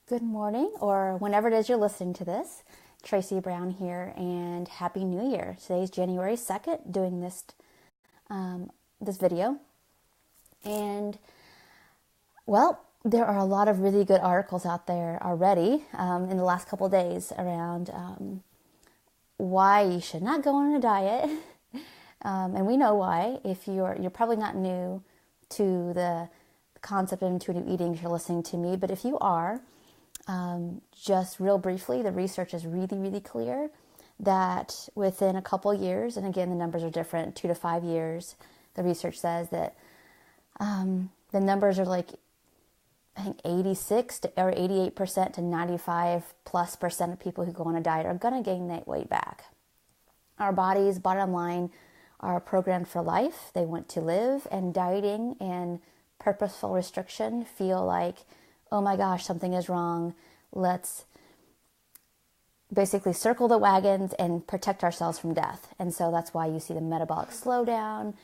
Good morning, or whenever it is you're listening to this. Tracy Brown here, and Happy New Year. Today's January 2nd, doing this video. And, well, there are a lot of really good articles out there already in the last couple of days around why you should not go on a diet. And we know why. If you're probably not new to the concept of intuitive eating if you're listening to me, but if you are, just real briefly, the research is really, really clear that within a couple years, and again, the numbers are different, 2 to 5 years, the research says that the numbers are like, I think 86 to, or 88% to 95+% of people who go on a diet are going to gain that weight back. Our bodies, bottom line, are programmed for life. They want to live, and dieting and purposeful restriction feel like, oh my gosh, something is wrong. Let's basically circle the wagons and protect ourselves from death. And so that's why you see the metabolic slowdown,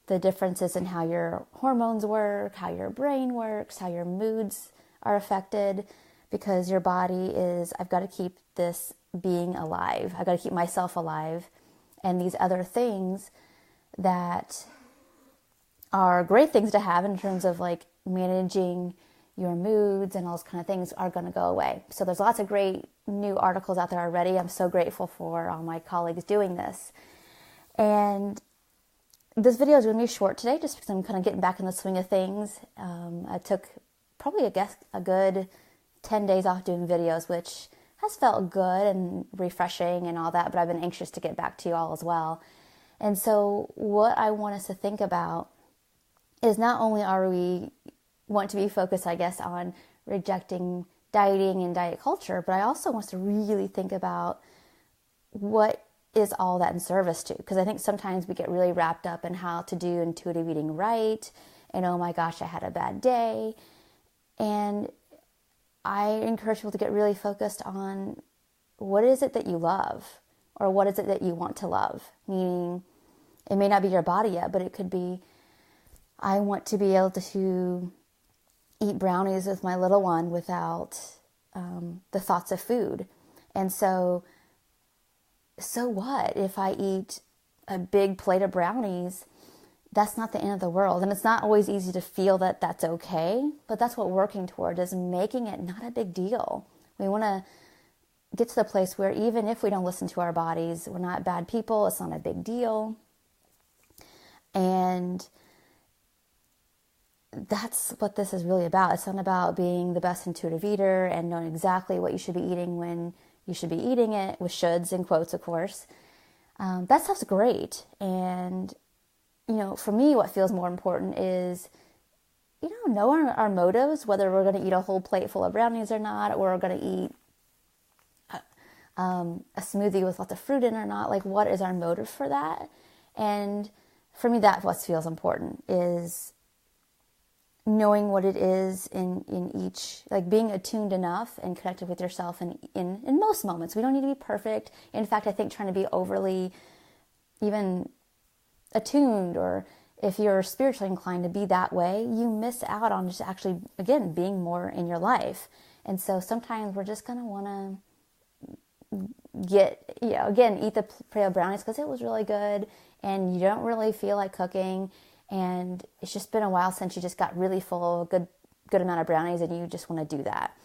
the differences in how your hormones work, how your brain works, how your moods are affected, because your body is, I've got to keep this being alive. I've got to keep myself alive. And these other things that are great things to have in terms of like managing your moods and all those kind of things are going to go away. So there's lots of great new articles out there already. I'm so grateful for all my colleagues doing this. And this video is going to be short today just because I'm kind of getting back in the swing of things. I took probably, a good 10 days off doing videos, which has felt good and refreshing and all that, but I've been anxious to get back to you all as well. And so what I want us to think about is not only are we want to be focused, I guess, on rejecting dieting and diet culture, but I also want us to really think about what is all that in service to. Because I think sometimes we get really wrapped up in how to do intuitive eating right, and oh my gosh, I had a bad day. And I encourage people to get really focused on what is it that you love, or what is it that you want to love. Meaning, it may not be your body yet, but it could be, I want to be able to eat brownies with my little one without the thoughts of food. And so what if I eat a big plate of brownies? That's not the end of the world. And it's not always easy to feel that that's okay, but that's what we're working toward, is making it not a big deal. We want to get to the place where even if we don't listen to our bodies, we're not bad people. It's not a big deal. And that's what this is really about. It's not about being the best intuitive eater and knowing exactly what you should be eating when you should be eating it, with shoulds and quotes, of course. That stuff's great. And, for me, what feels more important is, know our motives, whether we're going to eat a whole plate full of brownies or not, or we're going to eat a smoothie with lots of fruit in or not. Like, what is our motive for that? And for me, that's what feels important, is knowing what it is in each, like being attuned enough and connected with yourself in most moments. We don't need to be perfect. In fact, I think trying to be overly even attuned, or if you're spiritually inclined to be that way, you miss out on just actually, again, being more in your life. And so sometimes we're just going to want to eat the plate of brownies because it was really good and you don't really feel like cooking. And it's just been a while since you just got really full of a good amount of brownies, and you just want to do that.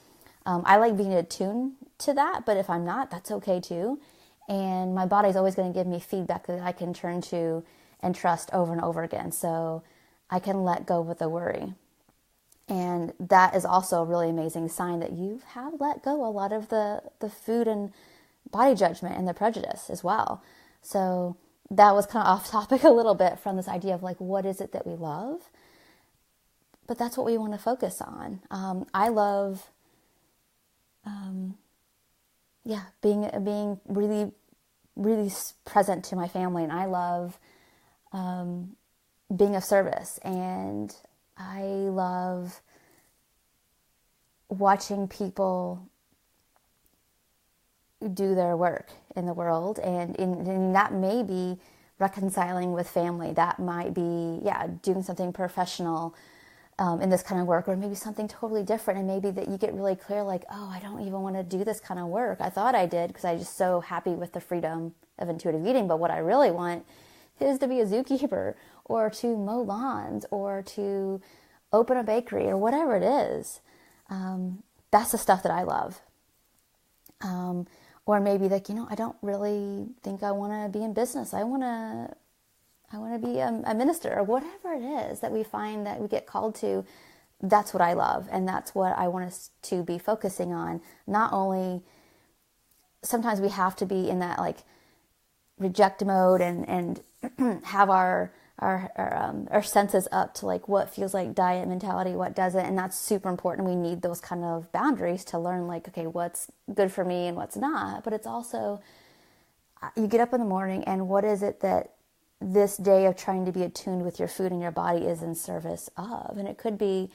I like being attuned to that, but if I'm not, that's okay too. And my body's always going to give me feedback that I can turn to and trust over and over again, so I can let go with the worry. And that is also a really amazing sign that you have let go a lot of the food and body judgment and the prejudice as well. So that was kind of off topic a little bit from this idea of like, what is it that we love? But that's what we want to focus on. I love, being really, really present to my family, and I love being of service, and I love watching people do their work in the world, and that may be reconciling with family. That might be, doing something professional, in this kind of work, or maybe something totally different. And maybe that you get really clear, like, oh, I don't even want to do this kind of work. I thought I did because I'm just so happy with the freedom of intuitive eating. But what I really want is to be a zookeeper, or to mow lawns, or to open a bakery, or whatever it is. That's the stuff that I love. Or maybe like, I don't really think I want to be in business. I want to be a minister, or whatever it is that we find that we get called to. That's what I love. And that's what I want us to be focusing on. Not only, sometimes we have to be in that like reject mode and have our senses up to like what feels like diet mentality, what doesn't. And that's super important. We need those kind of boundaries to learn like, okay, what's good for me and what's not. But it's also, you get up in the morning, and what is it that this day of trying to be attuned with your food and your body is in service of? And it could be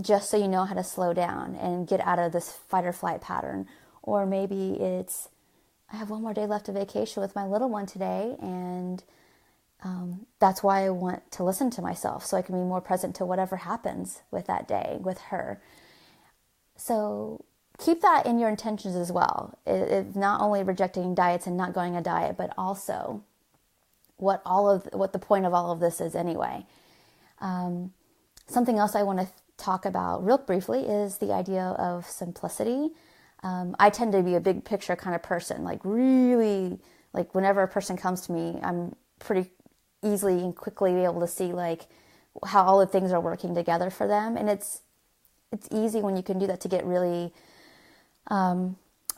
just so you know how to slow down and get out of this fight or flight pattern. Or maybe it's, I have one more day left of vacation with my little one today, and that's why I want to listen to myself, so I can be more present to whatever happens with that day with her. So keep that in your intentions as well. It's not only rejecting diets and not going a diet, but also what the point of all of this is anyway. Something else I want to talk about real briefly is the idea of simplicity. I tend to be a big picture kind of person, like really, like whenever a person comes to me, I'm pretty easily and quickly able to see like how all the things are working together for them. And it's easy when you can do that to get really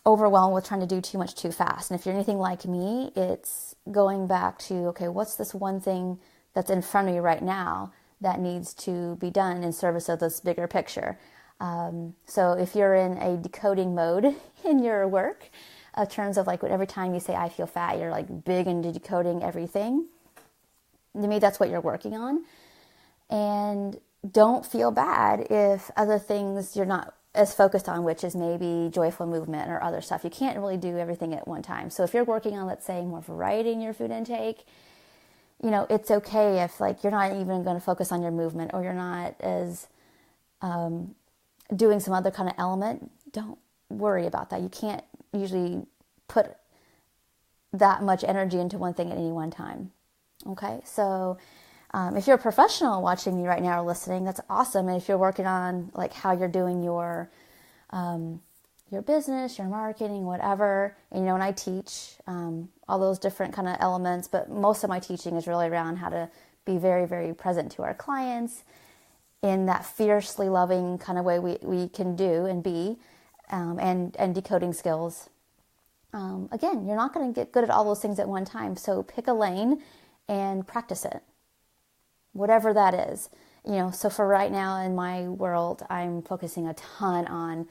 overwhelmed with trying to do too much too fast. And if you're anything like me, it's going back to, okay, what's this one thing that's in front of me right now that needs to be done in service of this bigger picture? So if you're in a decoding mode in your work, in terms of like every time you say, I feel fat, you're like big into decoding everything. To me, that's what you're working on. And don't feel bad if other things you're not as focused on, which is maybe joyful movement or other stuff. You can't really do everything at one time. So if you're working on, let's say, more variety in your food intake, it's okay if like you're not even going to focus on your movement, or you're not as doing some other kind of element. Don't worry about that. You can't usually put that much energy into one thing at any one time. Okay, so if you're a professional watching me right now or listening, that's awesome. And if you're working on like how you're doing your business, your marketing, whatever, and and I teach all those different kind of elements, but most of my teaching is really around how to be very, very present to our clients in that fiercely loving kind of way we can do and be, and decoding skills. Again, you're not going to get good at all those things at one time, so pick a lane and practice it, whatever that is. So for right now in my world, I'm focusing a ton on,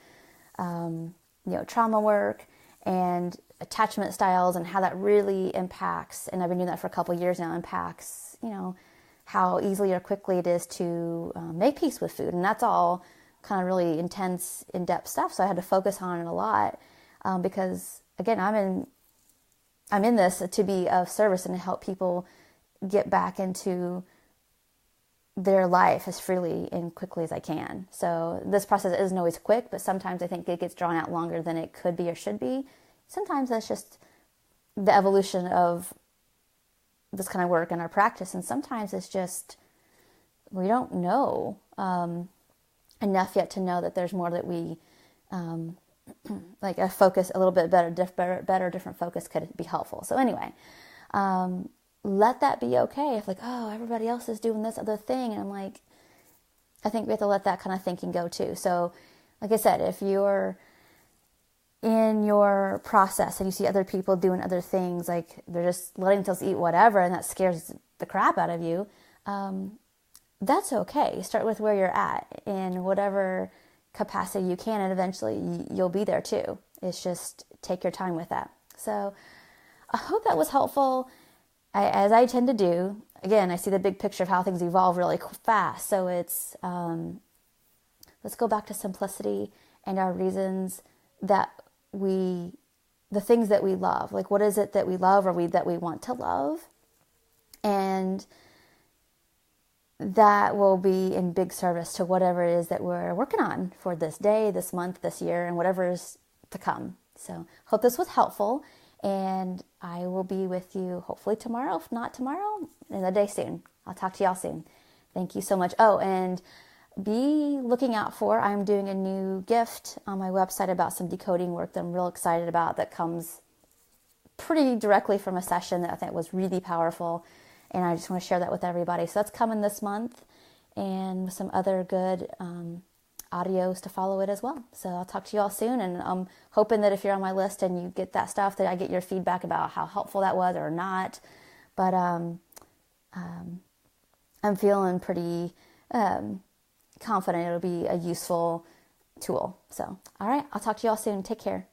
trauma work and attachment styles, and how that really impacts, and I've been doing that for a couple of years now, impacts, how easily or quickly it is to make peace with food. And that's all kind of really intense, in-depth stuff. So I had to focus on it a lot, because again, I'm in this to be of service and to help people get back into their life as freely and quickly as I can. So this process isn't always quick, but sometimes I think it gets drawn out longer than it could be or should be. Sometimes that's just the evolution of this kind of work in our practice. And sometimes it's just, we don't know enough yet to know that there's more that we, like a focus, a little bit better, different focus could be helpful. So anyway, let that be okay. If like, oh, everybody else is doing this other thing. And I'm like, I think we have to let that kind of thinking go too. So like I said, if you're in your process and you see other people doing other things, like they're just letting themselves eat whatever, and that scares the crap out of you, that's okay. Start with where you're at in whatever capacity you can, and eventually you'll be there too. It's just take your time with that. So I hope that was helpful. As I tend to do, again, I see the big picture of how things evolve really fast. So it's, let's go back to simplicity and our reasons that the things that we love. Like, what is it that we love, or that we want to love? And that will be in big service to whatever it is that we're working on for this day, this month, this year, and whatever is to come. So hope this was helpful, and I will be with you hopefully tomorrow, if not tomorrow, in the day soon. I'll talk to y'all soon. Thank you so much. Oh, and be looking out for, I'm doing a new gift on my website about some decoding work that I'm real excited about, that comes pretty directly from a session that I think was really powerful. And I just want to share that with everybody. So that's coming this month, and some other good audios to follow it as well. So I'll talk to you all soon. And I'm hoping that if you're on my list and you get that stuff, that I get your feedback about how helpful that was or not. But I'm feeling pretty confident it'll be a useful tool. So, all right, I'll talk to you all soon. Take care.